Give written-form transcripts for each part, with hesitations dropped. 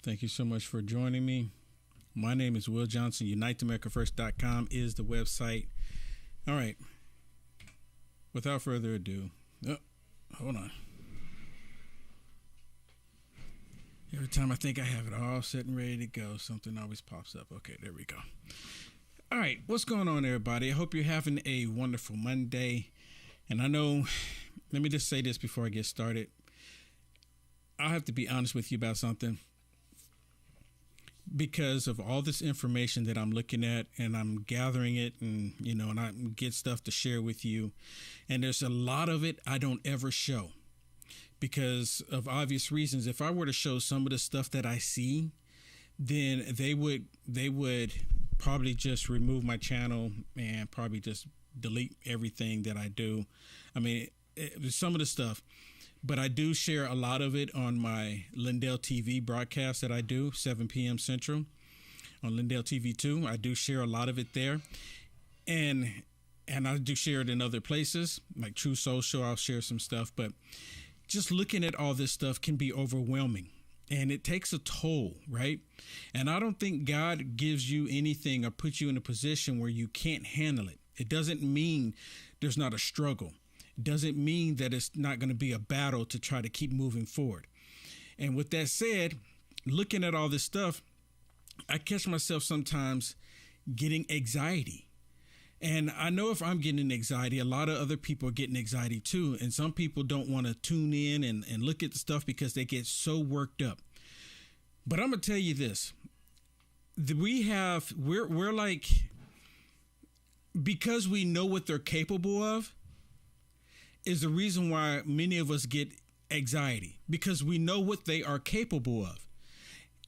Thank you so much for joining me. My name is Will Johnson. UniteAmericaFirst.com is the website. All right. Without further ado, hold on. Every time I think I have it all set and ready to go, something always pops up. Okay, there we go. All right, what's going on, everybody? I hope you're having a wonderful Monday. And I know, let me just say this before I get started. I have to be honest with you about something. Because of all this information that I'm looking at and I'm gathering it and I get stuff to share with you. And there's a lot of it I don't ever show because of obvious reasons. If I were to show some of the stuff that I see, then they would probably just remove my channel and probably just delete everything that I do. I mean, some of the stuff. But I do share a lot of it on my Lindell TV broadcast that I do, 7 p.m. Central on Lindell TV 2. I do share a lot of it there. And I do share it in other places, like True Social. I'll share some stuff. But just looking at all this stuff can be overwhelming. And it takes a toll, right? And I don't think God gives you anything or puts you in a position where you can't handle it. It doesn't mean there's not a struggle. Doesn't mean that it's not going to be a battle to try to keep moving forward. And with that said, looking at all this stuff, I catch myself sometimes getting anxiety. And I know if I'm getting anxiety, a lot of other people are getting anxiety too. And some people don't want to tune in and look at the stuff because they get so worked up. But I'm going to tell you this. We're like, because we know what they're capable of, is the reason why many of us get anxiety, because we know what they are capable of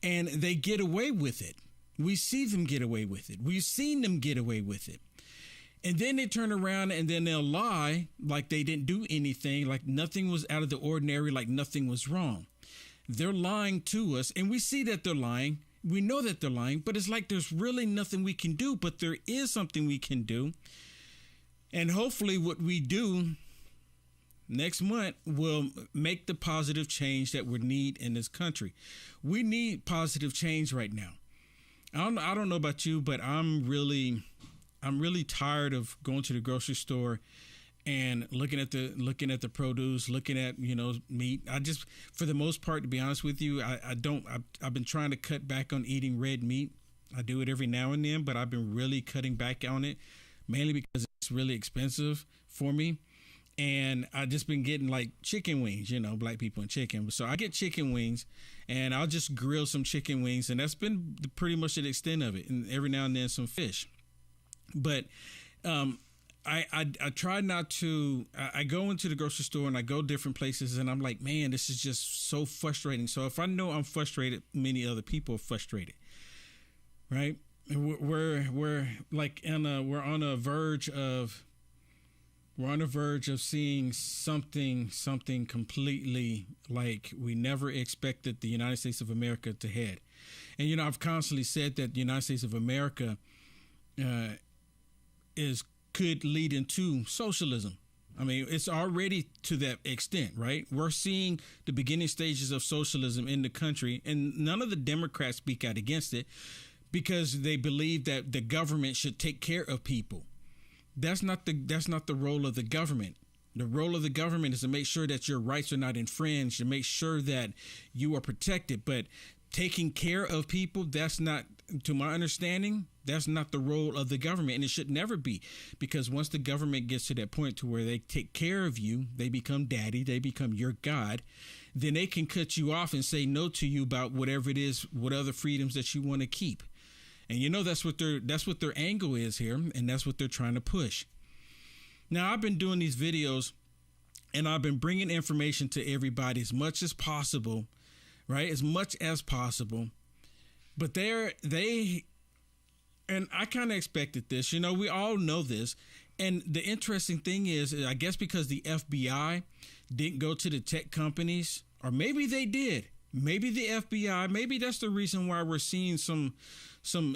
and they get away with it. We see them get away with it. We've seen them get away with it. And then they turn around and then they'll lie like they didn't do anything, like nothing was out of the ordinary, like nothing was wrong. They're lying to us and we see that they're lying. We know that they're lying, but it's like there's really nothing we can do, but there is something we can do. And hopefully what we do next month will make the positive change that we need in this country. We need positive change right now. I don't know about you, but I'm really tired of going to the grocery store and looking at the produce, looking at, meat. I just, for the most part, to be honest with you, I've been trying to cut back on eating red meat. I do it every now and then, but I've been really cutting back on it, mainly because it's really expensive for me. And I've just been getting like chicken wings, black people and chicken. So I get chicken wings and I'll just grill some chicken wings. And that's been pretty much the extent of it. And every now and then some fish. But I try not to. I go into the grocery store and I go different places and I'm like, man, this is just so frustrating. So if I know I'm frustrated, many other people are frustrated. Right. And we're like we're on a verge of. We're on the verge of seeing something completely like we never expected the United States of America to head. And, I've constantly said that the United States of America could lead into socialism. I mean, it's already to that extent, right? We're seeing the beginning stages of socialism in the country, and none of the Democrats speak out against it because they believe that the government should take care of people. That's not the role of the government. The role of the government is to make sure that your rights are not infringed, to make sure that you are protected. But taking care of people, that's not, to my understanding, that's not the role of the government. And it should never be, because once the government gets to that point to where they take care of you, they become daddy, they become your God, then they can cut you off and say no to you about whatever it is, what other freedoms that you want to keep. And that's what their angle is here, and that's what they're trying to push. Now, I've been doing these videos, and I've been bringing information to everybody as much as possible, right? As much as possible. But and I kind of expected this. We all know this. And the interesting thing is, I guess because the FBI didn't go to the tech companies, or maybe they did. Maybe the FBI, maybe that's the reason why we're seeing some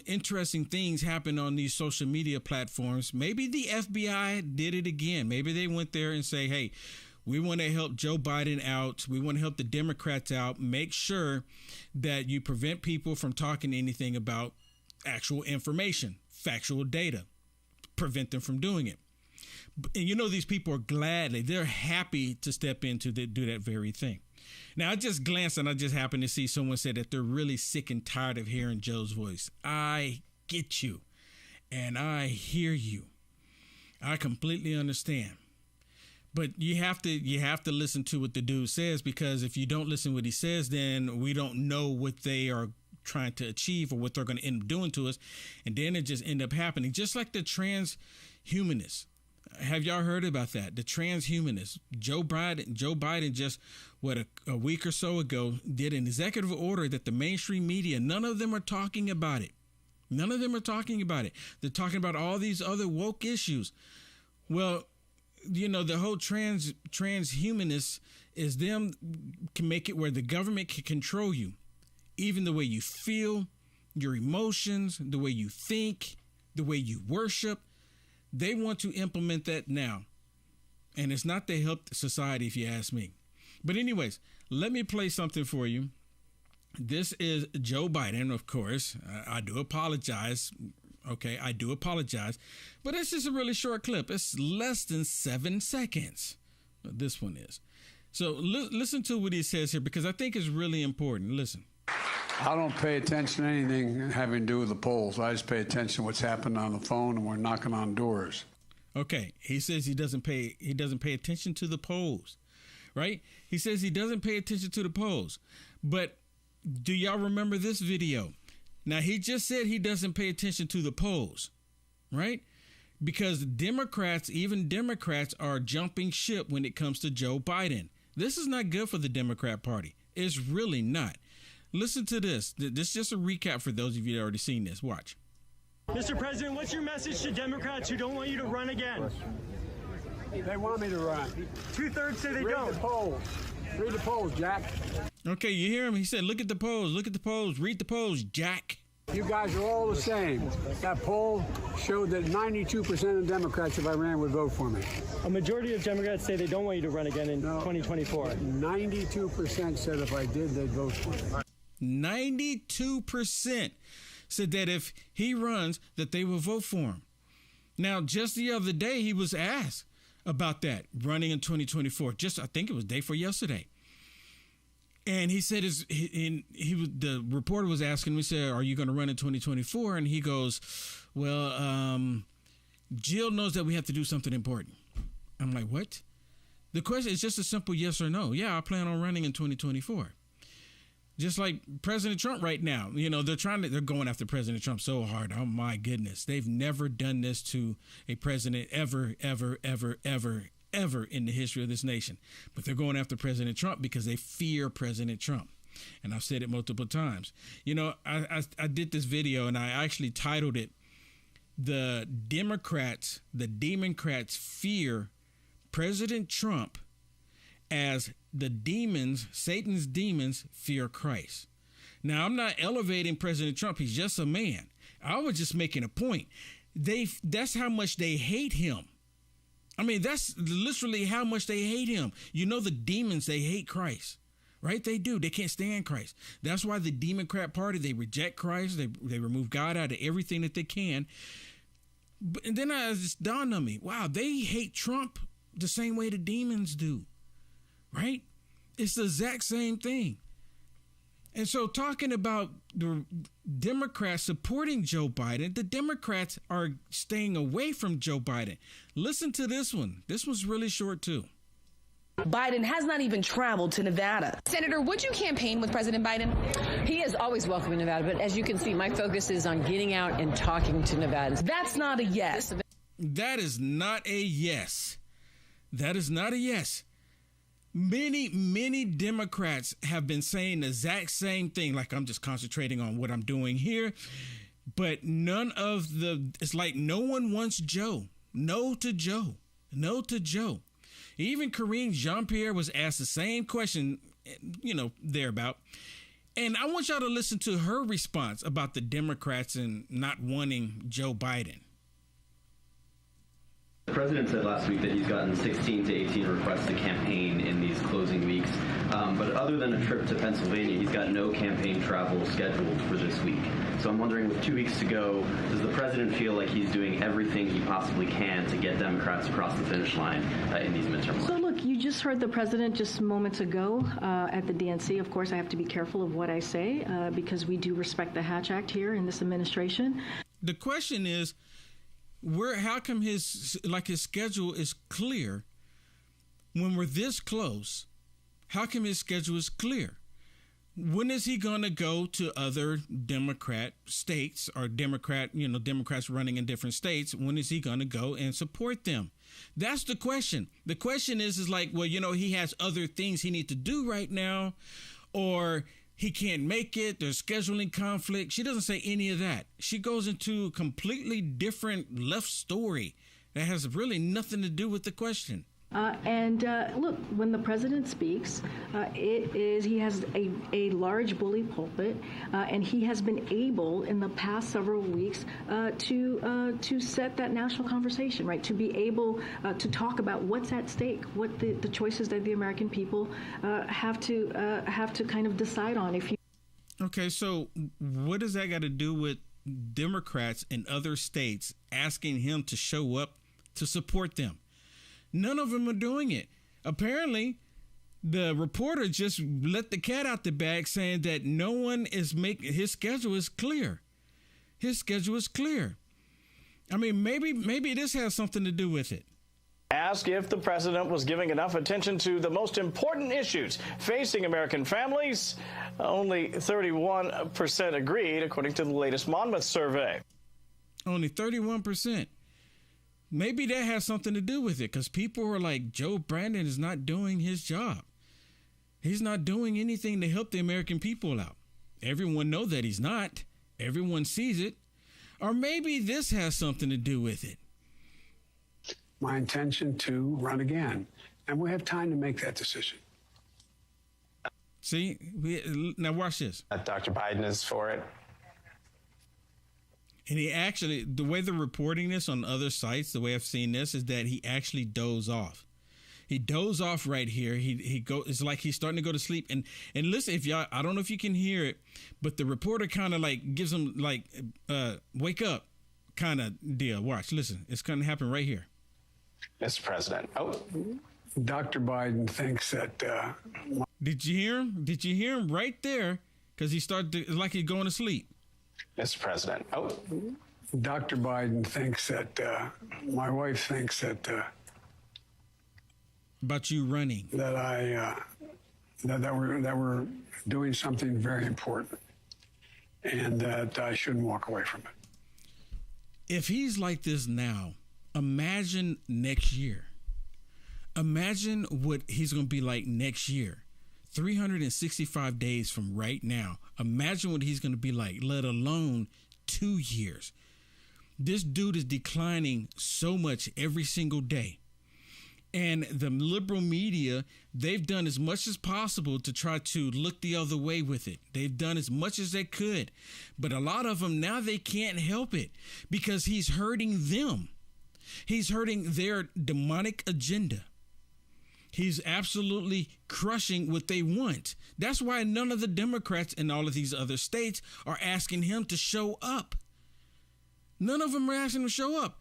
interesting things happen on these social media platforms. Maybe the FBI did it again. Maybe they went there and say, hey, We want to help Joe Biden out. We want to help the Democrats out. Make sure that you prevent people from talking anything about actual information, factual data. Prevent them from doing it. And you know, these people are they're happy to step in to do that very thing. Now, I just glanced and I just happened to see someone said that they're really sick and tired of hearing Joe's voice. I get you and I hear you. I completely understand. But you have to listen to what the dude says, because if you don't listen to what he says, then we don't know what they are trying to achieve or what they're going to end up doing to us. And then it just end up happening. Just like the transhumanists. Have y'all heard about that? The transhumanists. Joe Biden just, a week or so ago, did an executive order that the mainstream media, none of them are talking about it. None of them are talking about it. They're talking about all these other woke issues. Well, you know, the whole transhumanists is them can make it where the government can control you. Even the way you feel, your emotions, the way you think, the way you worship. They want to implement that now. And it's not to help society, if you ask me. But anyways, let me play something for you. This is Joe Biden, of course. I do apologize. Okay, I do apologize. But it's just a really short clip. It's less than 7 seconds. This one is. So listen to what he says here, because I think it's really important. Listen. I don't pay attention to anything having to do with the polls. I just pay attention to what's happening on the phone, and we're knocking on doors. Okay, he says he doesn't pay attention to the polls, right? He says he doesn't pay attention to the polls. But do y'all remember this video? Now, he just said he doesn't pay attention to the polls, right? Because Democrats, even Democrats, are jumping ship when it comes to Joe Biden. This is not good for the Democrat Party. It's really not. Listen to this. This is just a recap for those of you that already seen this. Watch. Mr. President, what's your message to Democrats who don't want you to run again? They want me to run. 2/3 say they don't. Read the polls. Read the polls, Jack. Okay, you hear him? He said, look at the polls. Look at the polls. Read the polls, Jack. You guys are all the same. That poll showed that 92% of Democrats, if I ran, would vote for me. A majority of Democrats say they don't want you to run again in 2024. 92% said if I did, they'd vote for me. 92% said that if he runs, that they will vote for him. Now, just the other day, he was asked about that, running in 2024. I think it was day before yesterday. And he said, the reporter was asking him, he said, are you going to run in 2024? And he goes, well, Jill knows that we have to do something important. I'm like, what? The question is just a simple yes or no. Yeah, I plan on running in 2024. Just like President Trump right now, you know, they're going after President Trump so hard. Oh, my goodness. They've never done this to a president ever, ever, ever, ever, ever in the history of this nation. But they're going after President Trump because they fear President Trump. And I've said it multiple times. You know, I did this video and I actually titled it, The Democrats Fear President Trump as the demons, Satan's demons, fear Christ. Now, I'm not elevating President Trump. He's just a man. I was just making a point. That's how much they hate him. I mean, that's literally how much they hate him. You know, the demons, they hate Christ, right? They do. They can't stand Christ. That's why the Democrat Party, they reject Christ. They remove God out of everything that they can. And then it just dawned on me, wow, they hate Trump the same way the demons do. Right? It's the exact same thing. And so talking about the Democrats supporting Joe Biden, the Democrats are staying away from Joe Biden. Listen to this one. This one's really short, too. Biden has not even traveled to Nevada. Senator, would you campaign with President Biden? He is always welcome in Nevada, but as you can see, my focus is on getting out and talking to Nevadans. That's not a yes. That is not a yes. That is not a yes. Many Democrats have been saying the exact same thing, like I'm just concentrating on what I'm doing here. But it's like no one wants Joe. No to Joe. No to Joe. Even Karine Jean-Pierre was asked the same question, you know, thereabout. And I want y'all to listen to her response about the Democrats and not wanting Joe Biden. The president said last week that he's gotten 16 to 18 requests to campaign in these closing weeks. But other than a trip to Pennsylvania, he's got no campaign travel scheduled for this week. So I'm wondering, with 2 weeks to go, does the president feel like he's doing everything he possibly can to get Democrats across the finish line in these midterm elections? So look, you just heard the president just moments ago at the DNC. Of course, I have to be careful of what I say because we do respect the Hatch Act here in this administration. The question is, how come his schedule is clear when we're this close? How come his schedule is clear? When is he going to go to other Democrat states or Democrats running in different states? When is he going to go and support them? That's the question. The question is like, well, he has other things he needs to do right now, or he can't make it. There's scheduling conflict. She doesn't say any of that. She goes into a completely different left story that has really nothing to do with the question. Look, when the president speaks, he has a large bully pulpit, and he has been able in the past several weeks to set that national conversation, right? To be able to talk about what's at stake, what the choices that the American people have to kind of decide on. Okay, so what does that got to do with Democrats in other states asking him to show up to support them? None of them are doing it. Apparently, the reporter just let the cat out the bag, saying that no one is his schedule is clear. His schedule is clear. I mean, maybe this has something to do with it. Asked if the president was giving enough attention to the most important issues facing American families, only 31% agreed, according to the latest Monmouth survey. Only 31%. Maybe that has something to do with it, because people are like, Joe Brandon is not doing his job. He's not doing anything to help the American people out. Everyone knows that he's not. Everyone sees it. Or maybe this has something to do with it. My intention to run again, and we have time to make that decision. See, now watch this. Dr. Biden is for it. And he actually, the way they're reporting this on other sites, the way I've seen this, is that he actually dozed off. He dozed off right here. It's like he's starting to go to sleep. And listen, if y'all, I don't know if you can hear it, but the reporter kind of like gives him like wake up kind of deal. Watch, listen, it's going to happen right here. Mr. President. Oh, Dr. Biden thinks that. Did you hear him? Did you hear him right there? Because he started to, it's like he's going to sleep. Mr. President. Oh, Dr. Biden thinks that my wife thinks that about you running, that we're doing something very important, and that I shouldn't walk away from it. If he's like this now, imagine next year. Imagine what he's going to be like next year. 365 days from right now. Imagine what he's going to be like, let alone 2 years. This dude is declining so much every single day. And the liberal media, they've done as much as possible to try to look the other way with it. They've done as much as they could. But a lot of them, now they can't help it because he's hurting them. He's hurting their demonic agenda. He's absolutely crushing what they want. That's why none of the Democrats in all of these other states are asking him to show up. None of them are asking him to show up.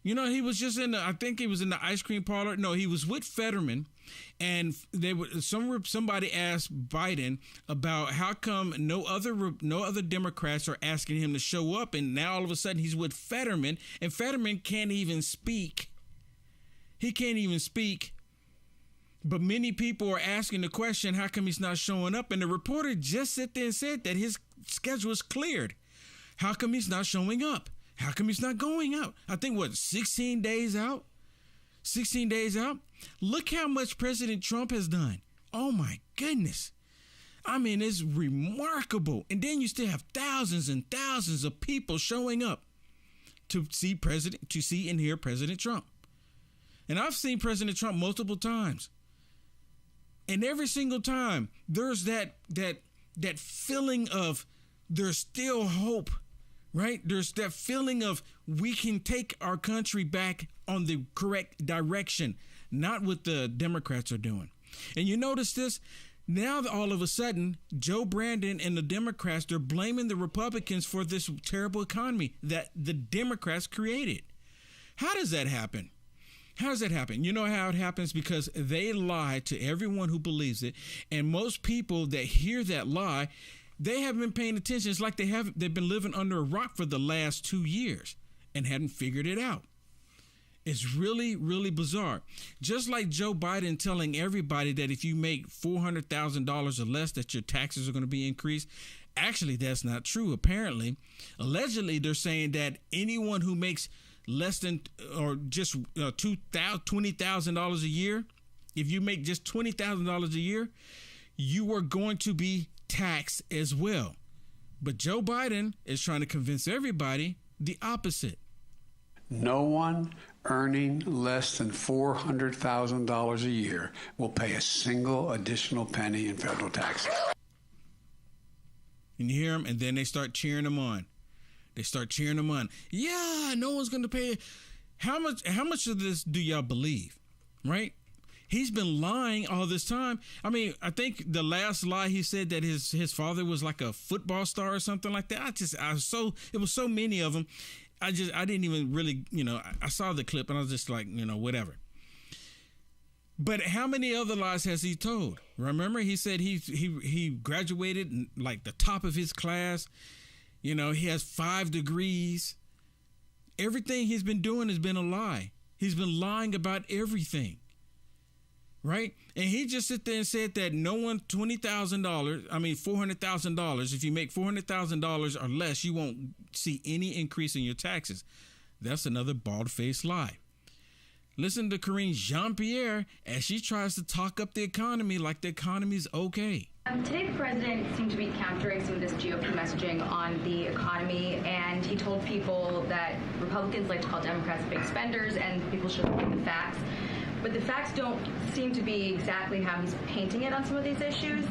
You know, he was just I think he was in the ice cream parlor. No, he was with Fetterman, and somebody asked Biden about how come no other Democrats are asking him to show up, and now all of a sudden he's with Fetterman, and Fetterman can't even speak. He can't even speak. But many people are asking the question, how come he's not showing up? And the reporter just sat there and said that his schedule is cleared. How come he's not showing up? How come he's not going out? I think, 16 days out? 16 days out? Look how much President Trump has done. Oh, my goodness. I mean, it's remarkable. And then you still have thousands and thousands of people showing up to see and hear President Trump. And I've seen President Trump multiple times. And every single time there's that feeling of there's still hope, right? There's that feeling of we can take our country back on the correct direction, not what the Democrats are doing. And you notice this? Now, all of a sudden, Joe Brandon and the Democrats, they're blaming the Republicans for this terrible economy that the Democrats created. How does that happen? How does that happen? You know how it happens? Because they lie to everyone who believes it. And most people that hear that lie, they haven't been paying attention. It's like they've been living under a rock for the last 2 years and hadn't figured it out. It's really, really bizarre. Just like Joe Biden telling everybody that if you make $400,000 or less, that your taxes are going to be increased. Actually, that's not true. Apparently, allegedly, they're saying that anyone who makes less than or just $20,000 a year, if you make just $20,000 a year, you are going to be taxed as well. But Joe Biden is trying to convince everybody the opposite. No one earning less than $400,000 a year will pay a single additional penny in federal taxes. And you hear them, and then they start cheering them on. They start cheering them on. Yeah, no one's going to pay. How much of this do y'all believe, right? He's been lying all this time. I mean, I think the last lie he said that his father was like a football star or something like that. It was so many of them. I didn't even really, I saw the clip and I was just like, whatever. But how many other lies has he told? Remember, he said he graduated in like the top of his class. He has 5 degrees. Everything he's been doing has been a lie. He's been lying about everything. Right? And he just sit there and said that no one $400,000. If you make $400,000 or less, you won't see any increase in your taxes. That's another bald-faced lie. Listen to Karine Jean-Pierre as she tries to talk up the economy like the economy's okay. Today, the president seemed to be countering some of this GOP messaging on the economy, and he told people that Republicans like to call Democrats big spenders and people should look at the facts. But the facts don't seem to be exactly how he's painting it on some of these issues.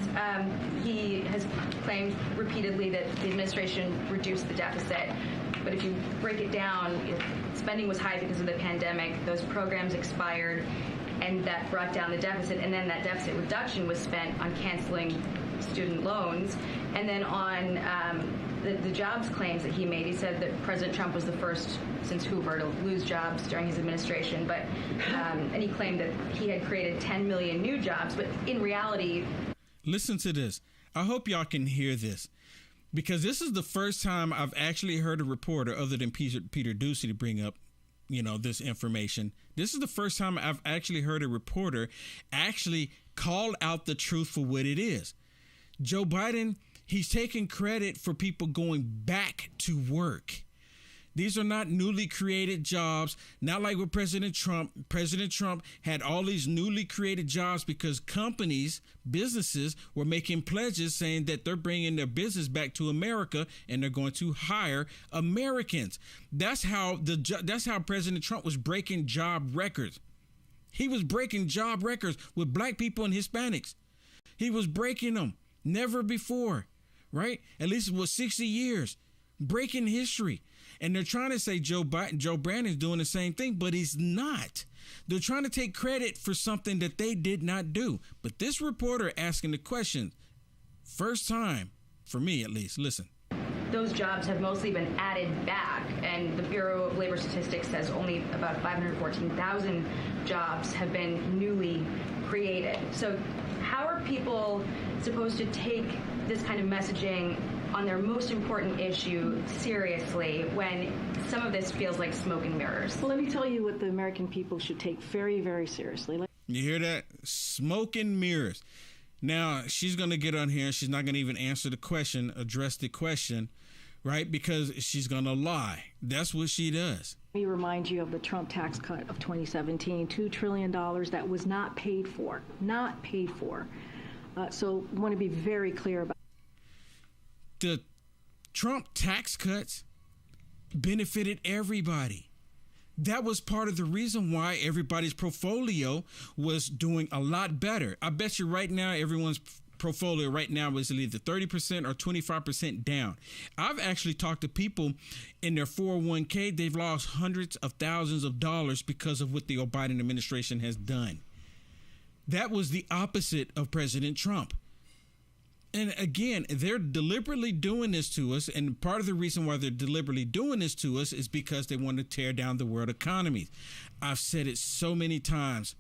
He has claimed repeatedly that the administration reduced the deficit. But if you break it down, spending was high because of the pandemic. Those programs expired, and that brought down the deficit. And then that deficit reduction was spent on canceling student loans. And then on the jobs claims that he made, he said that President Trump was the first since Hoover to lose jobs during his administration. But and he claimed that he had created 10 million new jobs. But in reality, listen to this. I hope y'all can hear this, because this is the first time I've actually heard a reporter other than Peter Doocy to bring up, this information. This is the first time I've actually heard a reporter actually call out the truth for what it is. Joe Biden, he's taking credit for people going back to work. These are not newly created jobs, not like with President Trump. President Trump had all these newly created jobs because companies, businesses were making pledges saying that they're bringing their business back to America and they're going to hire Americans. That's how President Trump was breaking job records. He was breaking job records with black people and Hispanics. He was breaking them. Never before, right? At least it was 60 years, breaking history. And they're trying to say Joe Brandon's doing the same thing, but he's not. They're trying to take credit for something that they did not do. But this reporter asking the question, first time, for me at least, listen. Those jobs have mostly been added back, and the Bureau of Labor Statistics says only about 514,000 jobs have been newly created. So how are people supposed to take this kind of messaging on their most important issue seriously when some of this feels like smoke and mirrors? Well, let me tell you what the American people should take very, very seriously. You hear that? Smoke and mirrors. Now, she's going to get on here and she's not going to even answer the question, address the question, right? Because she's going to lie. That's what she does. Let me remind you of the Trump tax cut of 2017, $2 trillion that was not paid for, so I want to be very clear about the Trump tax cuts benefited everybody. That was part of the reason why everybody's portfolio was doing a lot better. I bet you right now everyone's portfolio right now is either 30% or 25% down. I've actually talked to people in their 401k. They've lost hundreds of thousands of dollars because of what the Biden administration has done. That was the opposite of President Trump. And again, they're deliberately doing this to us. And part of the reason why they're deliberately doing this to us is because they want to tear down the world economy. I've said it so many times.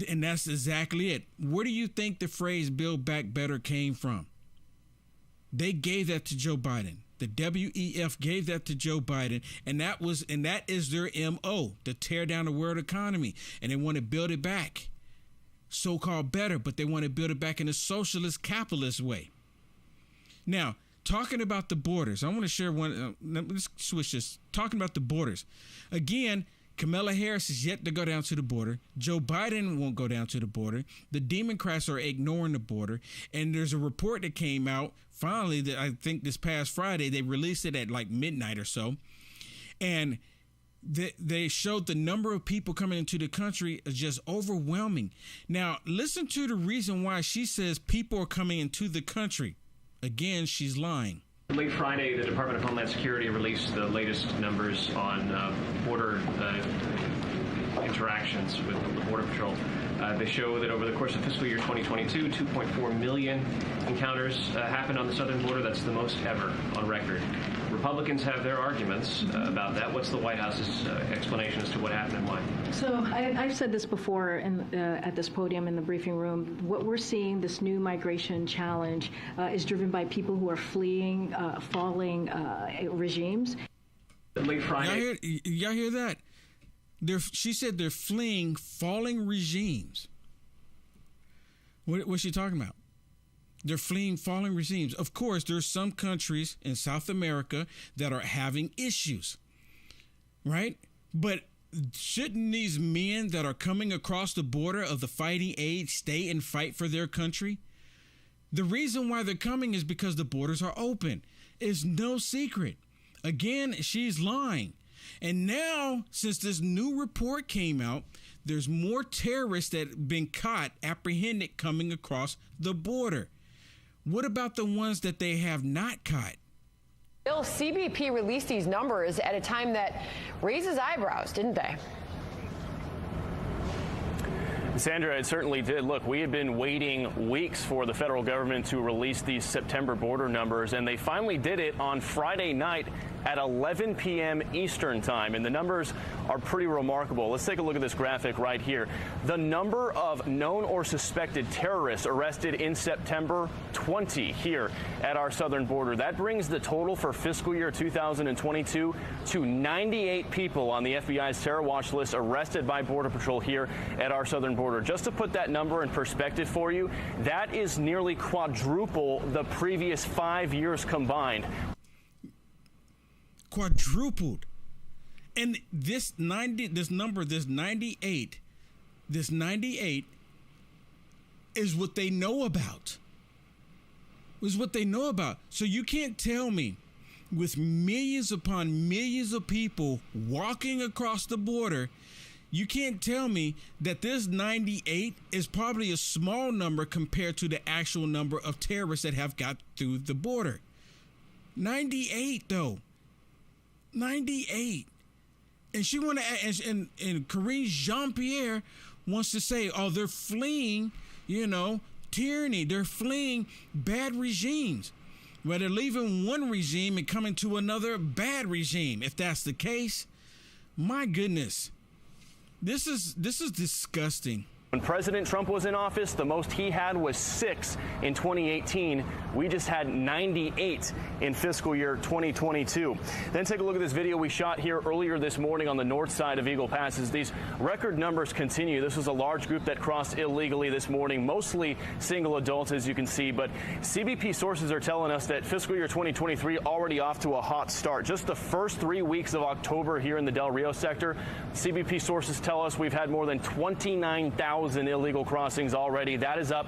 And that's exactly it. Where do you think the phrase Build Back Better came from? They gave that to Joe Biden. The WEF gave that to Joe Biden. And that is their MO, to tear down the world economy. And they want to build it back. So-called better, but they want to build it back in a socialist capitalist way. Now, talking about the borders, I want to share one. Let's switch this. Talking about the borders. Again, Kamala Harris is yet to go down to the border. Joe Biden won't go down to the border. The Democrats are ignoring the border. And there's a report that came out finally that I think this past Friday, they released it at like midnight or so. And they showed the number of people coming into the country is just overwhelming. Now, listen to the reason why she says people are coming into the country. Again, she's lying. Late Friday, the Department of Homeland Security released the latest numbers on border interactions with the Border Patrol. They show that over the course of fiscal year 2022, 2.4 million encounters happened on the southern border. That's the most ever on record. Republicans have their arguments about that. What's the White House's explanation as to what happened and why? So I've said this before at this podium in the briefing room. What we're seeing, this new migration challenge, is driven by people who are fleeing falling regimes. Late Friday. Y'all hear that? She said they're fleeing falling regimes. What's she talking about? They're fleeing falling regimes. Of course, there's some countries in South America that are having issues, right? But shouldn't these men that are coming across the border of the fighting age stay and fight for their country? The reason why they're coming is because the borders are open. It's no secret. Again, she's lying. And now, since this new report came out, there's more terrorists that have been caught, apprehended, coming across the border. What about the ones that they have not caught? Bill, CBP released these numbers at a time that raises eyebrows, didn't they? Sandra, it certainly did. Look, we had been waiting weeks for the federal government to release these September border numbers, and they finally did it on Friday night at 11 p.m. Eastern time, and the numbers are pretty remarkable. Let's take a look at this graphic right here. The number of known or suspected terrorists arrested in September, 20 here at our southern border. That brings the total for fiscal year 2022 to 98 people on the FBI's terror watch list arrested by Border Patrol here at our southern border. Just to put that number in perspective for you, that is nearly quadruple the previous 5 years combined. Quadrupled. And this 98 is what they know about. Is what they know about. So you can't tell me, with millions upon millions of people walking across the border, you can't tell me that this 98 is probably a small number compared to the actual number of terrorists that have got through the border. 98 though. 98. And she want to, and Karine Jean-Pierre wants to say, oh, they're fleeing, tyranny. They're fleeing bad regimes. Well, they're leaving one regime and coming to another bad regime. If that's the case, my goodness, this is disgusting. When President Trump was in office, the most he had was 6 in 2018. We just had 98 in fiscal year 2022. Then take a look at this video we shot here earlier this morning on the north side of Eagle Pass. As these record numbers continue, this was a large group that crossed illegally this morning, mostly single adults, as you can see. But CBP sources are telling us that fiscal year 2023 already off to a hot start. Just the first 3 weeks of October here in the Del Rio sector, CBP sources tell us we've had more than 29,000 1,000 illegal crossings already. That is up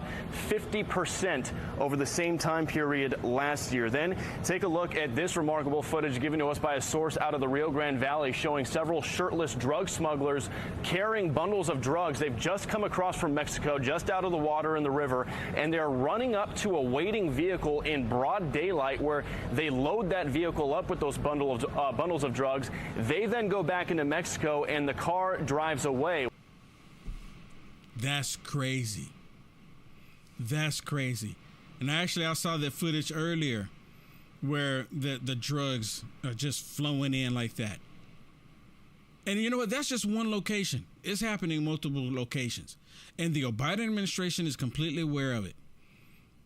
50% over the same time period last year. Then take a look at this remarkable footage given to us by a source out of the Rio Grande Valley showing several shirtless drug smugglers carrying bundles of drugs they've just come across from Mexico, just out of the water in the river, and they're running up to a waiting vehicle in broad daylight where they load that vehicle up with those bundles of drugs. They then go back into Mexico and the car drives away. That's crazy. That's crazy. And actually, I saw that footage earlier where the drugs are just flowing in like that. And you know what? That's just one location. It's happening in multiple locations. And the Biden administration is completely aware of it.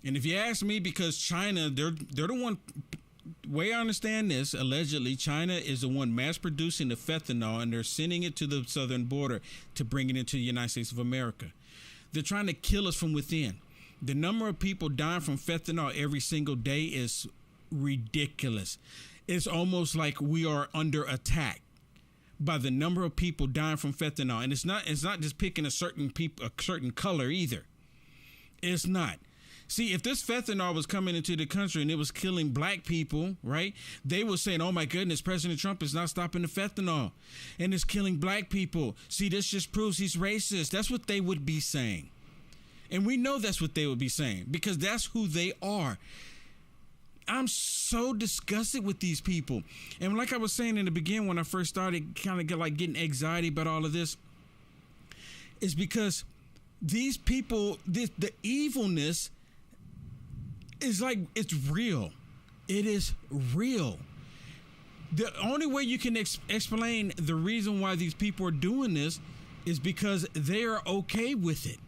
And if you ask me, because China, they're the one, way I understand this, allegedly, China is the one mass producing the fentanyl, and they're sending it to the southern border to bring it into the United States of America. They're trying to kill us from within. The number of people dying from fentanyl every single day is ridiculous. It's almost like we are under attack by the number of people dying from fentanyl. And it's not just picking a certain color either. It's not. See, if this fentanyl was coming into the country and it was killing black people, right, they were saying, oh, my goodness, President Trump is not stopping the fentanyl and it's killing black people. See, this just proves he's racist. That's what they would be saying. And we know that's what they would be saying because that's who they are. I'm so disgusted with these people. And like I was saying in the beginning when I first started kind of getting anxiety about all of this, is because these people, the evilness is like, it's real. It is real. The only way you can explain the reason why these people are doing this is because they are okay with it.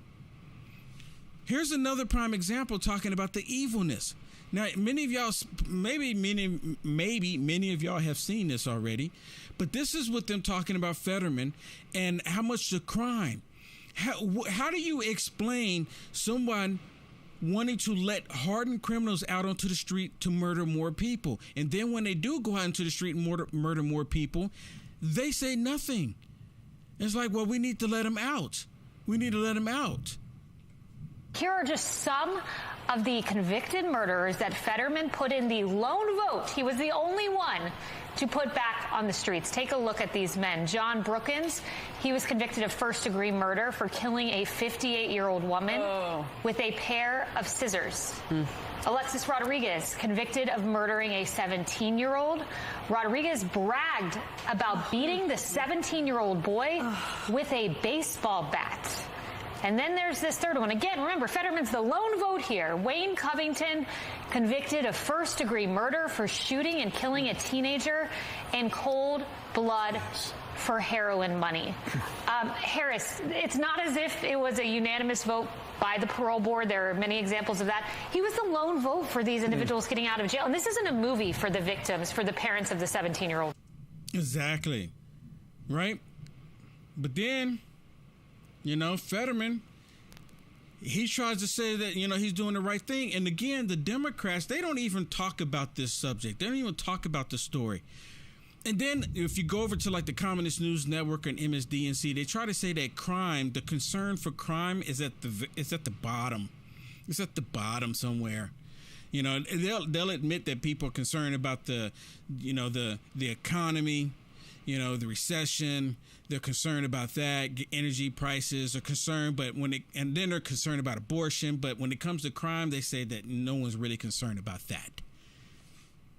Here's another prime example talking about the evilness. Now, many of y'all, maybe many of y'all have seen this already, but this is with them talking about Fetterman and how much the crime. How do you explain someone wanting to let hardened criminals out onto the street to murder more people? And then when they do go out into the street and murder more people, they say nothing. It's like, well, we need to let them out. We need to let them out. Here are just some of the convicted murderers that Fetterman put in the lone vote. He was the only one to put back on the streets. Take a look at these men. John Brookins, he was convicted of first-degree murder for killing a 58-year-old woman with a pair of scissors. Alexis Rodriguez, convicted of murdering a 17-year-old. Rodriguez bragged about beating the 17-year-old boy with a baseball bat. And then there's this third one. Again, remember, Fetterman's the lone vote here. Wayne Covington, convicted of first-degree murder for shooting and killing a teenager in cold blood for heroin money. Harris, it's not as if it was a unanimous vote by the parole board. There are many examples of that. He was the lone vote for these individuals getting out of jail. And this isn't a movie for the victims, for the parents of the 17-year-old. Exactly. Right? But then, you know, Fetterman, he tries to say that, you know, he's doing the right thing. And again, the Democrats, they don't even talk about this subject. They don't even talk about the story. And then if you go over to like the Communist News Network and MSDNC, they try to say that crime, the concern for crime is at the bottom. It's at the bottom somewhere. You know, they'll admit that people are concerned about the economy, you know, the recession. They're concerned about that. Energy prices are concerned, and then they're concerned about abortion. But when it comes to crime, they say that no one's really concerned about that.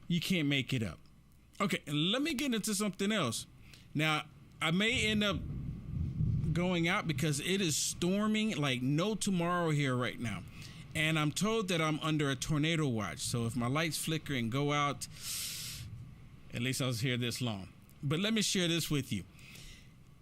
You can't make it up. Okay, let me get into something else. Now, I may end up going out because it is storming like no tomorrow here right now. And I'm told that I'm under a tornado watch. So if my lights flicker and go out, at least I was here this long. But let me share this with you.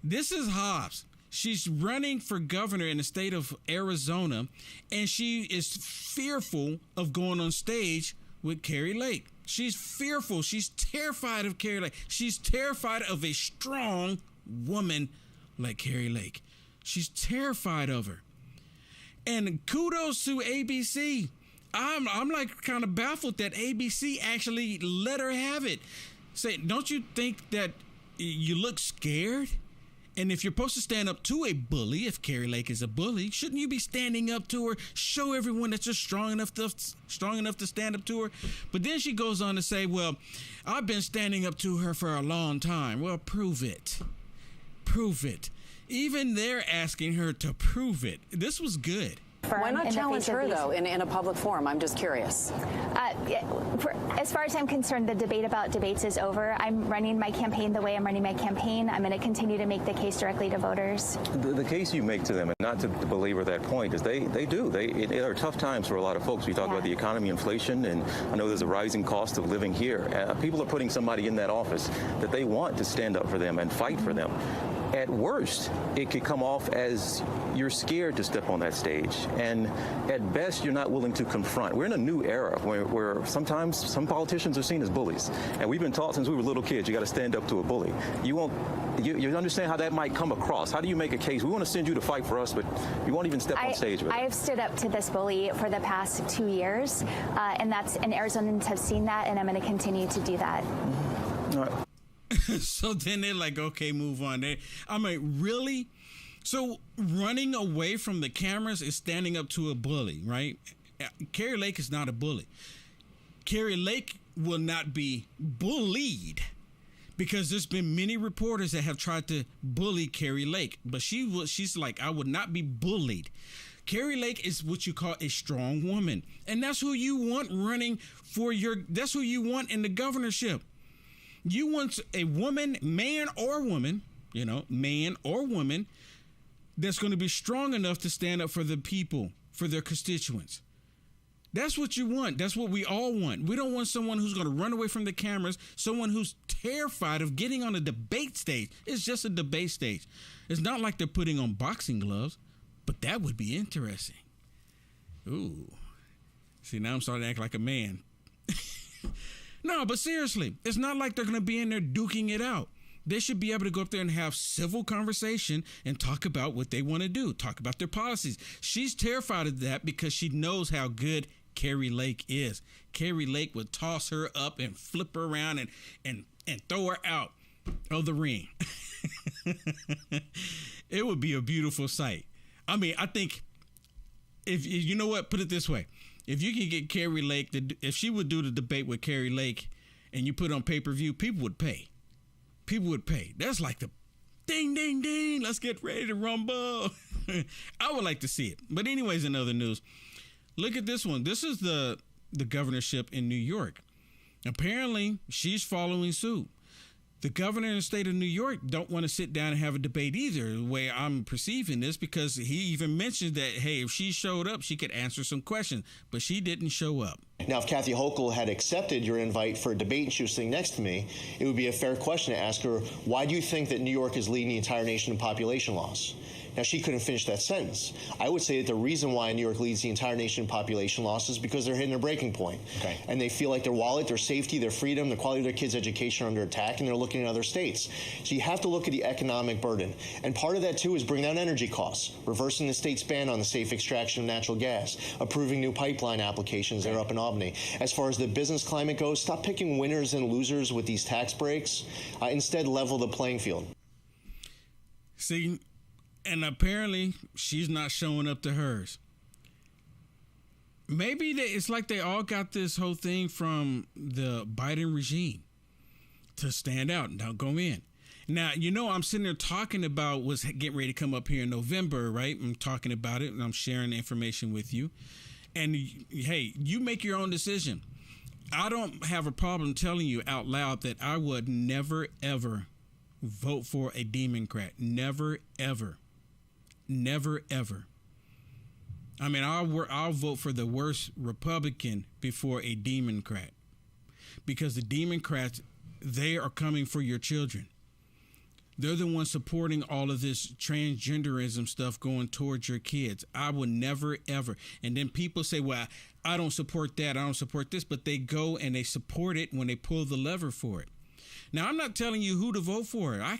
This is Hobbs. She's running for governor in the state of Arizona, and she is fearful of going on stage with Kari Lake. She's fearful. She's terrified of Kari Lake. She's terrified of a strong woman like Kari Lake. She's terrified of her. And kudos to ABC. I'm like kind of baffled that ABC actually let her have it. Say, don't you think that you look scared? And if you're supposed to stand up to a bully, if Kari Lake is a bully, shouldn't you be standing up to her? Show everyone that you're strong enough to stand up to her. But then she goes on to say, well, I've been standing up to her for a long time. Well, prove it. Prove it. even they're asking her to prove it. This was good. Why not challenge her, though, in a public forum? I'm just curious. As far as I'm concerned, the debate about debates is over. I'm running my campaign the way I'm running my campaign. I'm going to continue to make the case directly to voters. The case you make to them, and not to belabor that point, is they are tough times for a lot of folks. We talk about the economy, inflation, and I know there's a rising cost of living here. People are putting somebody in that office that they want to stand up for them and fight for them. At worst, it could come off as you're scared to step on that stage. And at best, you're not willing to confront. We're in a new era where sometimes some politicians are seen as bullies. And we've been taught since we were little kids, you got to stand up to a bully. You understand how that might come across. How do you make a case? We want to send you to fight for us, but you won't even step on stage with it. I have stood up to this bully for the past 2 years, and Arizonans have seen that, and I'm going to continue to do that. All right. So then they're like, okay, move on. Really? So running away from the cameras is standing up to a bully, right? Kari Lake is not a bully. Kari Lake will not be bullied because there's been many reporters that have tried to bully Kari Lake, but she's like, I would not be bullied. Kari Lake is what you call a strong woman, and that's who you want running for that's who you want in the governorship. You want a woman, man or woman, that's going to be strong enough to stand up for the people, for their constituents. That's what you want. That's what we all want. We don't want someone who's going to run away from the cameras, someone who's terrified of getting on a debate stage. It's just a debate stage. It's not like they're putting on boxing gloves, but that would be interesting. Ooh. See, now I'm starting to act like a man. No, but seriously, it's not like they're going to be in there duking it out. They should be able to go up there and have civil conversation and talk about what they want to do, talk about their policies. She's terrified of that because she knows how good Kari Lake is. Kari Lake would toss her up and flip her around and throw her out of the ring. It would be a beautiful sight. I mean, I think if you know what, put it this way. If you can get Kari Lake, if she would do the debate with Kari Lake and you put it on pay-per-view, people would pay. People would pay. That's like the ding, ding, ding. Let's get ready to rumble. I would like to see it. But anyways, in other news, look at this one. This is the governorship in New York. Apparently, she's following suit. The governor in the state of New York don't want to sit down and have a debate either, the way I'm perceiving this, because he even mentioned that, hey, if she showed up, she could answer some questions, but she didn't show up. Now, if Kathy Hochul had accepted your invite for a debate and she was sitting next to me, it would be a fair question to ask her, why do you think that New York is leading the entire nation in population loss? Now, she couldn't finish that sentence. I would say that the reason why New York leads the entire nation in population loss is because they're hitting their breaking point. Okay. And they feel like their wallet, their safety, their freedom, the quality of their kids' education are under attack, and they're looking at other states. So you have to look at the economic burden. And part of that, too, is bring down energy costs, reversing the state's ban on the safe extraction of natural gas, approving new pipeline applications that are up in Albany. As far as the business climate goes, stop picking winners and losers with these tax breaks. Instead, level the playing field. See, and apparently she's not showing up to hers. Maybe it's like they all got this whole thing from the Biden regime to stand out. Now go in. Now, I'm sitting there talking about what's getting ready to come up here in November, right? I'm talking about it and I'm sharing the information with you. And hey, you make your own decision. I don't have a problem telling you out loud that I would never, ever vote for a Democrat. Never, ever. Never, ever. I mean, I'll vote for the worst Republican before a Democrat, because the Democrats, they are coming for your children. They're the ones supporting all of this transgenderism stuff going towards your kids. I will never, ever. And then people say, well, I don't support that. I don't support this. But they go and they support it when they pull the lever for it. Now, I'm not telling you who to vote for. I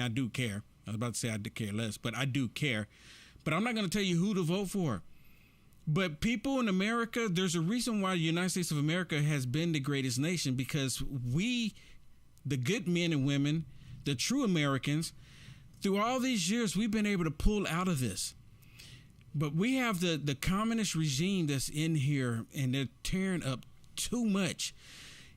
do care. I was about to say I do care less, but I do care. But I'm not going to tell you who to vote for. But people in America, there's a reason why the United States of America has been the greatest nation, because we, the good men and women, the true Americans, Through all these years, we've been able to pull out of this. But we have the communist regime that's in here, and they're tearing up too much.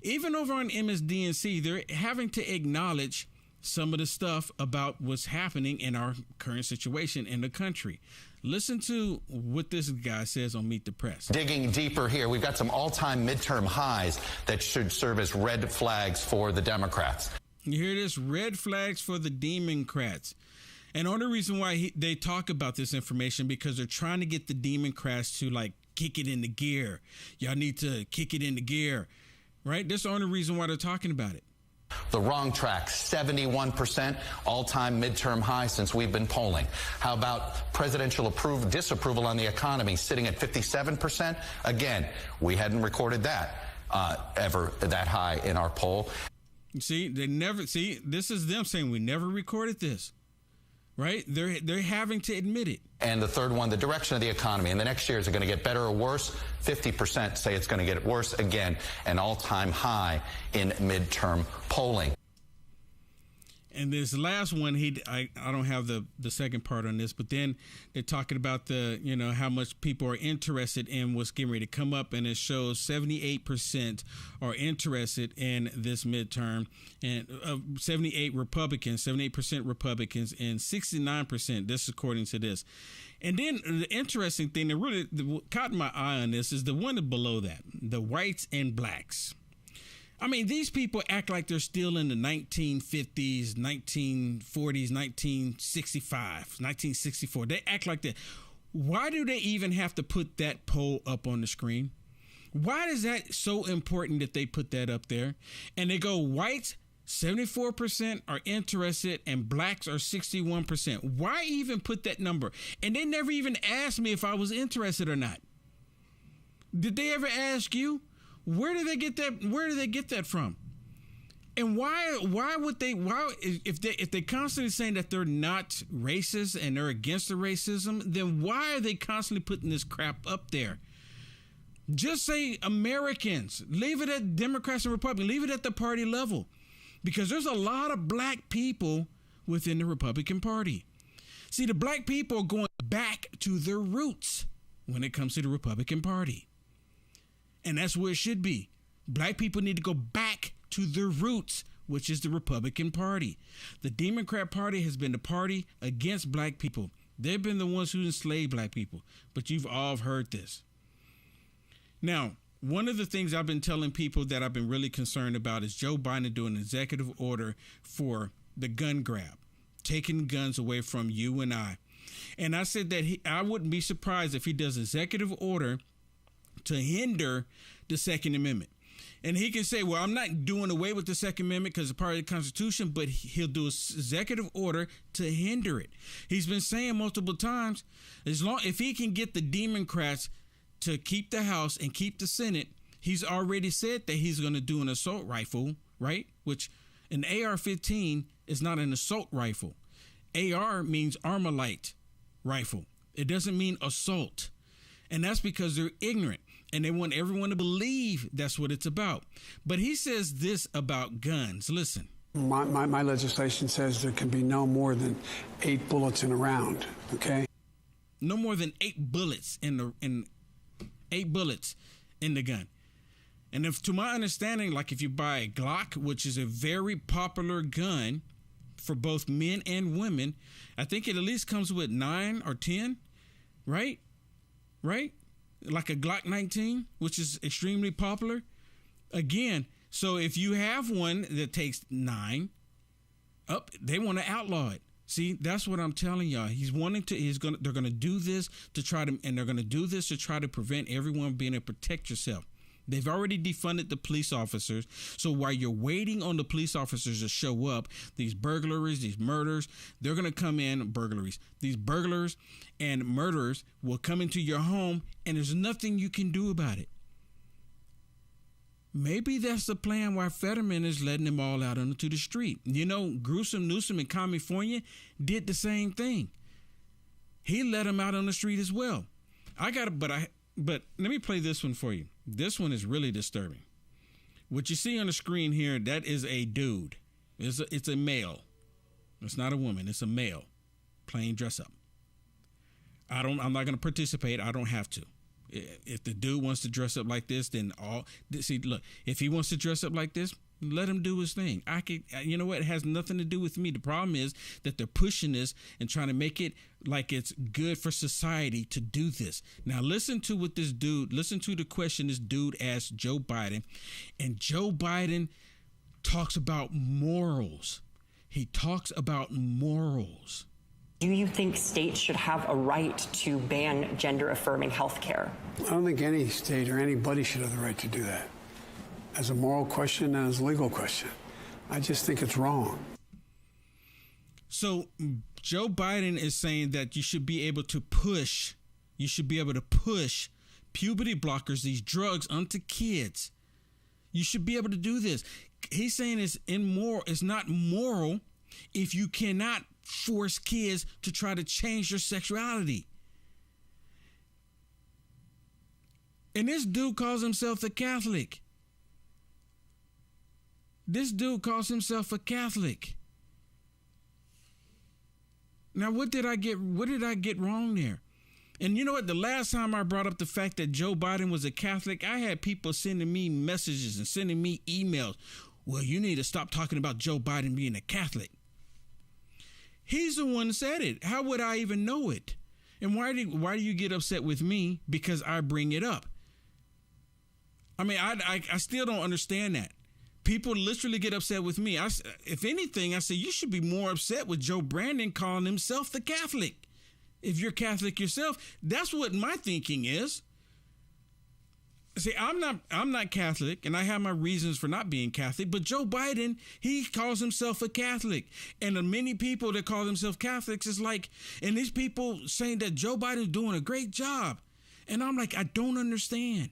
Even over on MSDNC, they're having to acknowledge some of the stuff about what's happening in our current situation in the country. Listen to what this guy says on Meet the Press. Digging deeper here, we've got some all-time midterm highs that should serve as red flags for the Democrats. You hear this? Red flags for the Democrats. And the only reason why they talk about this information because they're trying to get the Democrats to like kick it into gear. Y'all need to kick it into gear, right? That's the only reason why they're talking about it. The wrong track, 71%, all-time midterm high since we've been polling. How about presidential disapproval on the economy sitting at 57%? Again, we hadn't recorded that ever that high in our poll. See, this is them saying we never recorded this. Right? They're having to admit it. And the third one, the direction of the economy. In the next year, is it going to get better or worse? 50% say it's going to get worse. Again, an all-time high in midterm polling. And this last one, I don't have the second part on this, but then they're talking about how much people are interested in what's getting ready to come up, and it shows 78% are interested in this midterm, and 78% Republicans, and 69%. This is according to this. And then the interesting thing that really caught my eye on this is the one below that, the whites and blacks. I mean, these people act like they're still in the 1950s, 1940s, 1965, 1964. They act like that. Why do they even have to put that poll up on the screen? Why is that so important that they put that up there? And they go, whites, 74% are interested and blacks are 61%. Why even put that number? And they never even asked me if I was interested or not. Did they ever ask you? Where do they get that? Where do they get that from? And why would they? If they constantly saying that they're not racist and they're against the racism, then why are they constantly putting this crap up there? Just say Americans. Leave it at Democrats and Republicans. Leave it at the party level, because there's a lot of black people within the Republican Party. See, the black people are going back to their roots when it comes to the Republican Party. And that's where it should be. Black people need to go back to their roots, which is the Republican Party. The Democrat Party has been the party against black people. They've been the ones who enslaved black people. But you've all heard this. Now, one of the things I've been telling people that I've been really concerned about is Joe Biden doing an executive order for the gun grab, taking guns away from you and I. And I said that I wouldn't be surprised if he does an executive order to hinder the Second Amendment. And he can say, well, I'm not doing away with the Second Amendment because it's part of the Constitution, but he'll do an executive order to hinder it. He's been saying multiple times, if he can get the Democrats to keep the House and keep the Senate, he's already said that he's going to do an assault rifle, right? Which an AR-15 is not an assault rifle. AR means Armalite rifle. It doesn't mean assault. And that's because they're ignorant and they want everyone to believe that's what it's about. But he says this about guns. Listen. My legislation says there can be no more than 8 bullets in a round. Okay. No more than 8 bullets in 8 bullets in the gun. And if, to my understanding, like if you buy a Glock, which is a very popular gun for both men and women, I think it at least comes with 9 or 10, right? Right? Like a Glock 19, which is extremely popular. Again, so if you have one that takes 9, they want to outlaw it. See, that's what I'm telling y'all. They're going to do this to try to, and they're going to do this to try to prevent everyone being able to protect yourself. They've already defunded the police officers. So while you're waiting on the police officers to show up, these burglaries, these murders, they're going to come in, these burglars and murderers will come into your home, and there's nothing you can do about it. Maybe that's the plan why Fetterman is letting them all out onto the street. You know, Gruesome Newsom in California did the same thing. He let them out on the street as well. But let me play this one for you. This one is really disturbing. What you see on the screen here, that is a dude. It's a male. It's not a woman. It's a male playing dress up. I'm not going to participate. I don't have to. If the dude wants to dress up like this, then look, if he wants to dress up like this, let him do his thing. You know what? It has nothing to do with me. The problem is that they're pushing this and trying to make it like it's good for society to do this. Now, listen to the question this dude asked Joe Biden. And Joe Biden talks about morals. He talks about morals. Do you think states should have a right to ban gender-affirming health care? I don't think any state or anybody should have the right to do that. As a moral question and as a legal question. I just think it's wrong. So Joe Biden is saying that you should be able to push puberty blockers, these drugs, onto kids. You should be able to do this. He's saying it's immoral. It's not moral if you cannot force kids to try to change their sexuality. And this dude calls himself a Catholic. Now, what did I get wrong there? And you know what? The last time I brought up the fact that Joe Biden was a Catholic, I had people sending me messages and sending me emails. Well, you need to stop talking about Joe Biden being a Catholic. He's the one that said it. How would I even know it? And why do you get upset with me because I bring it up? I mean, I still don't understand that. People literally get upset with me. If anything, I say you should be more upset with Joe Brandon calling himself the Catholic. If you're Catholic yourself, that's what my thinking is. See, I'm not Catholic, and I have my reasons for not being Catholic, but Joe Biden, he calls himself a Catholic. And the many people that call themselves Catholics is like, and these people saying that Joe Biden's doing a great job. And I'm like, I don't understand.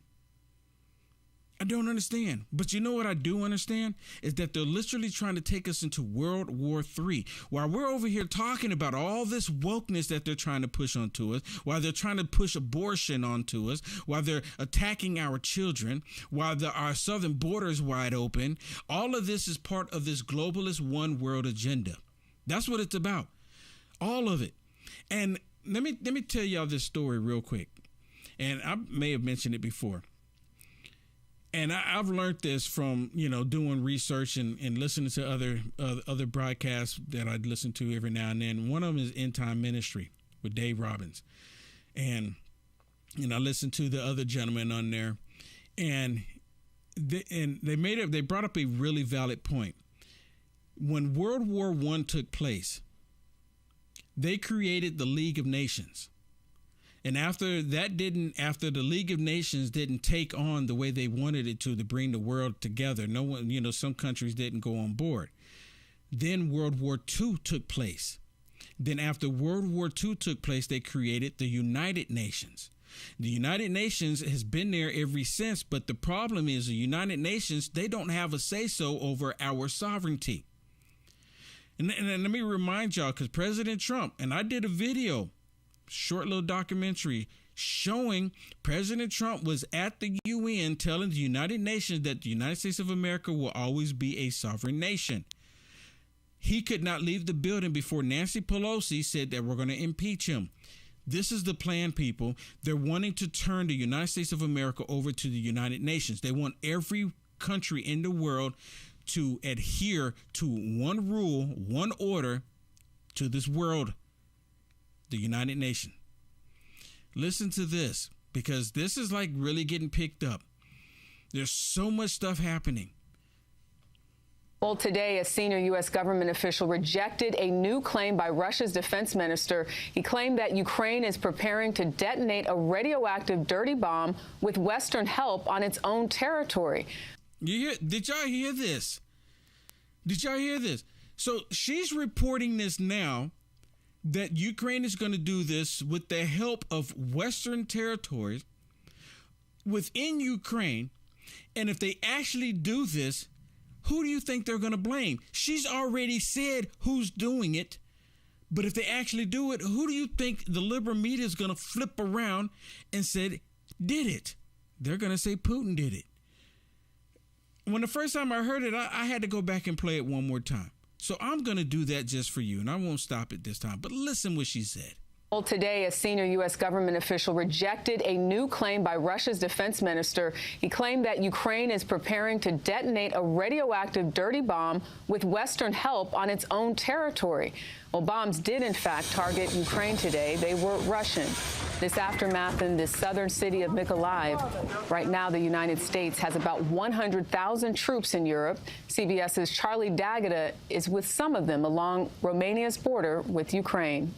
But you know what I do understand is that they're literally trying to take us into World War III. While we're over here talking about all this wokeness that they're trying to push onto us, while they're trying to push abortion onto us, while they're attacking our children, while our southern border is wide open, all of this is part of this globalist one world agenda. That's what it's about. All of it. And let me tell y'all this story real quick. And I may have mentioned it before. And I've learned this from, doing research and listening to other broadcasts that I listen to every now and then. One of them is End Time Ministry with Dave Robbins. And I listened to the other gentleman on there. And they brought up a really valid point. When World War I took place, they created the League of Nations. And after the League of Nations didn't take on the way they wanted it to bring the world together, no one, some countries didn't go on board. Then World War II took place. Then after World War II took place, they created the United Nations. The United Nations has been there ever since, but the problem is the United Nations, they don't have a say-so over our sovereignty. And let me remind y'all, because President Trump, and I did a video, short little documentary showing President Trump was at the UN telling the United Nations that the United States of America will always be a sovereign nation. He could not leave the building before Nancy Pelosi said that we're going to impeach him. This is the plan, people. They're wanting to turn the United States of America over to the United Nations. They want every country in the world to adhere to one rule, one order to this world. The United Nations. Listen to this, because this is like really getting picked up. There's so much stuff happening. Well, today, a senior U.S. government official rejected a new claim by Russia's defense minister. He claimed that Ukraine is preparing to detonate a radioactive dirty bomb with Western help on its own territory. Did y'all hear this? So she's reporting this now, that Ukraine is going to do this with the help of Western territories within Ukraine. And if they actually do this, who do you think they're going to blame? She's already said who's doing it. But if they actually do it, who do you think the liberal media is going to flip around and said did it? They're going to say Putin did it. When the first time I heard it, I had to go back and play it one more time. So I'm going to do that just for you, and I won't stop it this time. But listen what she said. Well, today, a senior U.S. government official rejected a new claim by Russia's defense minister. He claimed that Ukraine is preparing to detonate a radioactive dirty bomb with Western help on its own territory. Well, bombs did, in fact, target Ukraine today. They were Russian. This aftermath in the southern city of Mykolaiv. Right now, the United States has about 100,000 troops in Europe. CBS's Charlie D'Agata is with some of them along Romania's border with Ukraine.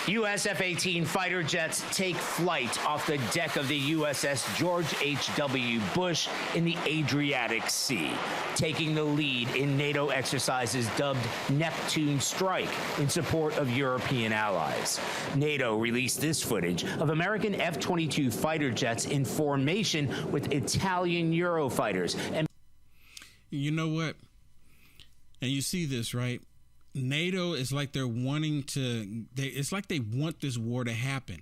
U.S. F-18 fighter jets take flight off the deck of the USS George H.W. Bush in the Adriatic Sea, taking the lead in NATO exercises dubbed Neptune Strike in support of European allies. NATO released this footage of American F-22 fighter jets in formation with Italian Eurofighters. And you know what? And you see this, right? NATO is like they're wanting to, it's like they want this war to happen.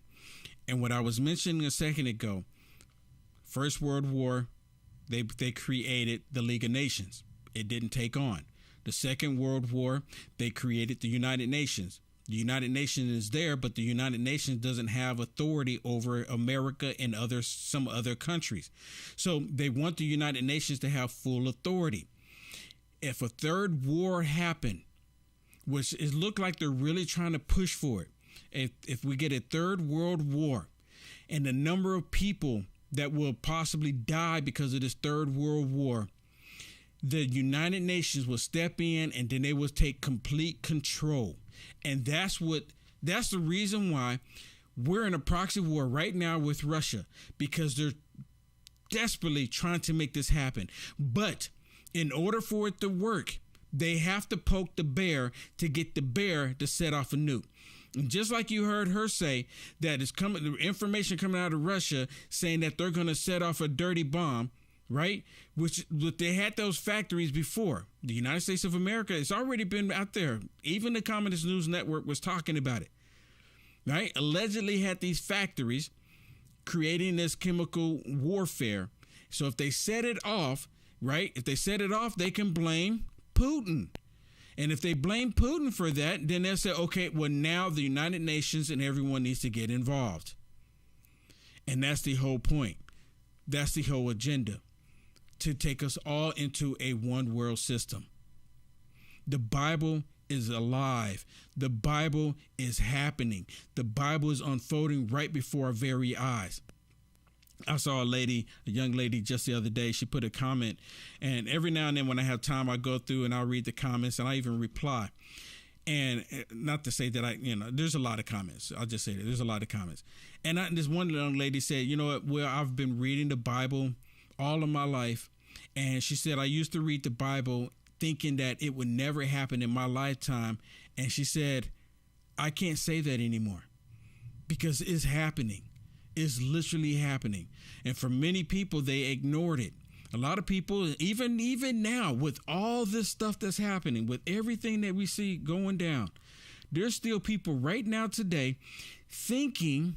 And what I was mentioning a second ago, First World War, they created the League of Nations. It didn't take on. The Second World War, they created the United Nations. The United Nations is there, but the United Nations doesn't have authority over America and some other countries. So they want the United Nations to have full authority. If a third war happened, which it looked like they're really trying to push for it. If we get a third world war and the number of people that will possibly die because of this third world war, the United Nations will step in and then they will take complete control. And that's the reason why we're in a proxy war right now with Russia, because they're desperately trying to make this happen. But in order for it to work, they have to poke the bear to get the bear to set off a nuke. And just like you heard her say that it's coming, the information coming out of Russia saying that they're going to set off a dirty bomb, right? Which they had those factories before. The United States of America, it's already been out there. Even the Communist News Network was talking about it, right? Allegedly had these factories creating this chemical warfare. So if they set it off, right? If they set it off, they can blame Putin. And if they blame Putin for that, then they'll say, okay, well, now the United Nations and everyone needs to get involved. And that's the whole point. That's the whole agenda, to take us all into a one world system. The Bible is alive. The Bible is happening. The Bible is unfolding right before our very eyes. I saw a young lady just the other day. She put a comment, and every now and then when I have time, I go through and I'll read the comments and I even reply. And not to say that there's a lot of comments. I'll just say that there's a lot of comments. And this one young lady said, you know what? Well, I've been reading the Bible all of my life. And she said, I used to read the Bible thinking that it would never happen in my lifetime. And she said, I can't say that anymore because it's happening. It's literally happening. And for many people, they ignored it. A lot of people, even now, with all this stuff that's happening, with everything that we see going down, there's still people right now today thinking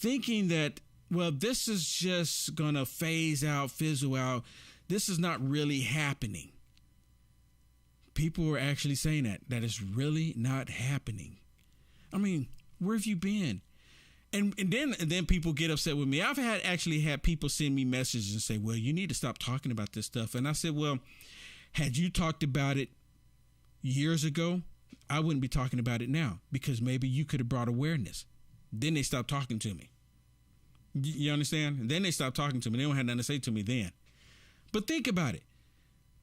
that, well, this is just going to fizzle out. This is not really happening. People are actually saying that it's really not happening. I mean, where have you been? And then people get upset with me. I've actually had people send me messages and say, well, you need to stop talking about this stuff. And I said, well, had you talked about it years ago, I wouldn't be talking about it now, because maybe you could have brought awareness. Then they stopped talking to me. You understand? Then they stopped talking to me. They don't have nothing to say to me then. But think about it.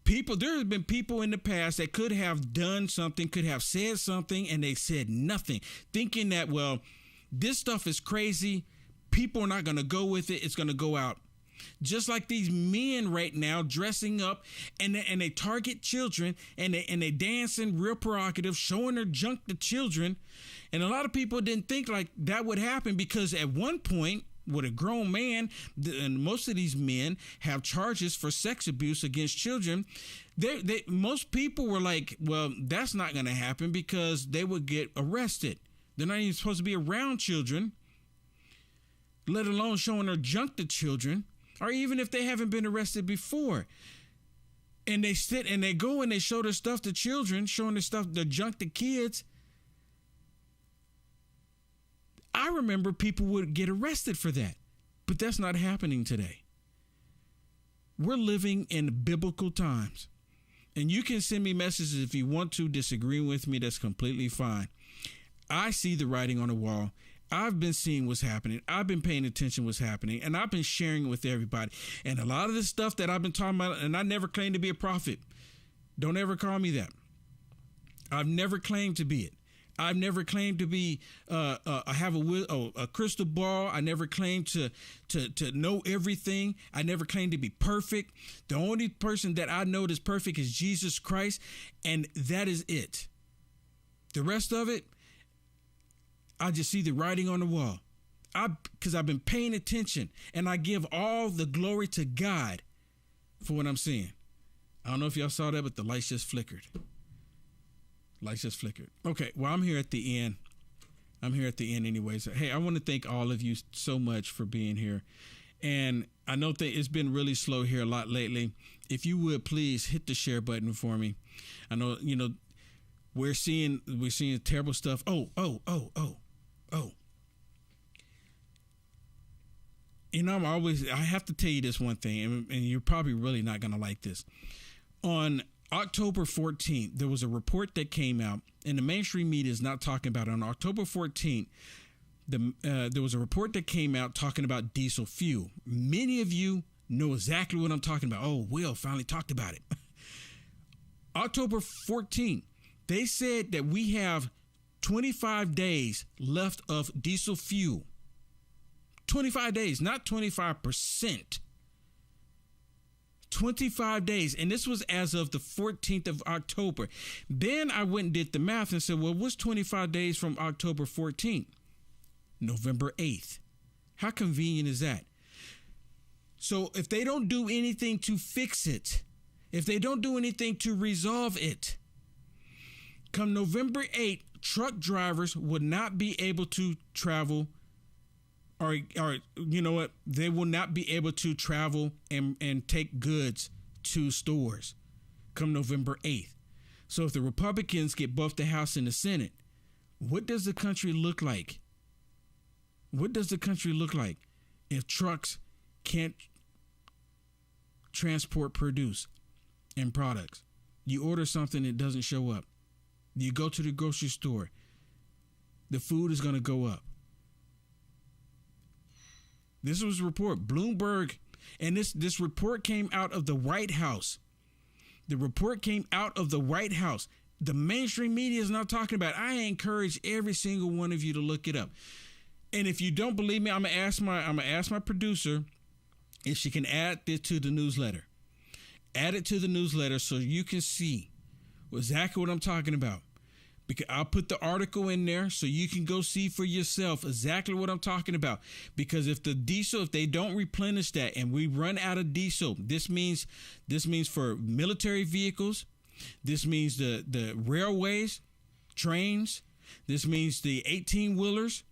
There have been people in the past that could have done something, could have said something, and they said nothing, thinking that, well, this stuff is crazy. People are not going to go with it. It's going to go out. Just like these men right now dressing up and they target children and they dancing real provocative, showing their junk to children. And a lot of people didn't think like that would happen, because at one point, with a grown man, and most of these men have charges for sex abuse against children. Most people were like, well, that's not going to happen because they would get arrested. They're not even supposed to be around children, let alone showing their junk to children, or even if they haven't been arrested before. And they sit and they go and they show their stuff to children, showing their stuff, their junk to kids. I remember people would get arrested for that, but that's not happening today. We're living in biblical times. And you can send me messages if you want to disagree with me. That's completely fine. I see the writing on the wall. I've been seeing what's happening. I've been paying attention to what's happening, and I've been sharing it with everybody. And a lot of the stuff that I've been talking about, and I never claimed to be a prophet. Don't ever call me that. I've never claimed to be it. I've never claimed to be, I have a crystal ball. I never claimed to know everything. I never claimed to be perfect. The only person that I know that's perfect is Jesus Christ, and that is it. The rest of it, I just see the writing on the wall. Because I've been paying attention, and I give all the glory to God for what I'm seeing. I don't know if y'all saw that, but the lights just flickered. Okay, well, I'm here at the end. Anyways. Hey, I want to thank all of you so much for being here. And I know that it's been really slow here a lot lately. If you would please hit the share button for me. I know, we're seeing terrible stuff. Oh. I have to tell you this one thing, and you're probably really not going to like this. On October 14th, there was a report that came out, and the mainstream media is not talking about it. On October 14th, there was a report that came out talking about diesel fuel. Many of you know exactly what I'm talking about. Oh, Will finally talked about it. October 14th, they said that we have 25 days left of diesel fuel. 25 days, not 25%. 25 days. And this was as of the 14th of October. Then I went and did the math and said, well, what's 25 days from October 14th? November 8th. How convenient is that? So if they don't do anything to fix it, if they don't do anything to resolve it, come November 8th, truck drivers would not be able to travel, or you know what? They will not be able to travel and take goods to stores come November 8th. So if the Republicans get both the House and the Senate, what does the country look like? What does the country look like if trucks can't transport produce and products? You order something, it doesn't show up. You go to the grocery store, the food is going to go up. This was a report, Bloomberg, and this report came out of the White House. The report came out of the White House. The mainstream media is not talking about it. I encourage every single one of you to look it up. And if you don't believe me, I'm gonna ask my producer if she can add this to the newsletter. Add it to the newsletter so you can see exactly what I'm talking about. Because I'll put the article in there so you can go see for yourself exactly what I'm talking about. Because if they don't replenish that and we run out of diesel, this means for military vehicles, this means the railways, trains, this means the 18-wheelers,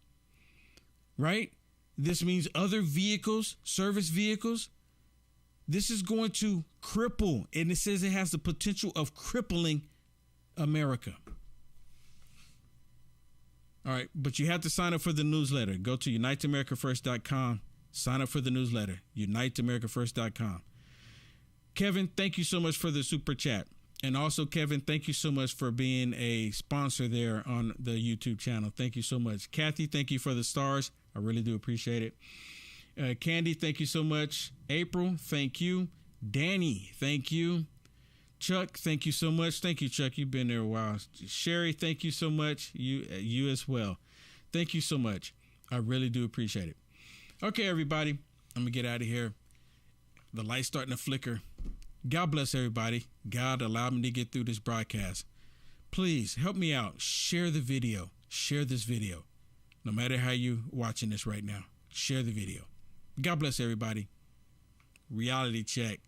right? This means other vehicles, service vehicles. This is going to cripple, and it says it has the potential of crippling America. All right, but you have to sign up for the newsletter. Go to uniteamericafirst.com. Sign up for the newsletter, uniteamericafirst.com. Kevin, thank you so much for the super chat. And also, Kevin, thank you so much for being a sponsor there on the YouTube channel. Thank you so much. Kathy, thank you for the stars. I really do appreciate it. Candy, thank you so much. April, thank you. Danny, thank you. Chuck, thank you so much. Thank you, Chuck. You've been there a while. Sherry, thank you so much. You as well. Thank you so much. I really do appreciate it. Okay, everybody, I'm going to get out of here. The light's starting to flicker. God bless everybody. God allowed me to get through this broadcast. Please help me out. Share the video. Share this video. No matter how you're watching this right now, share the video. God bless everybody. Reality check.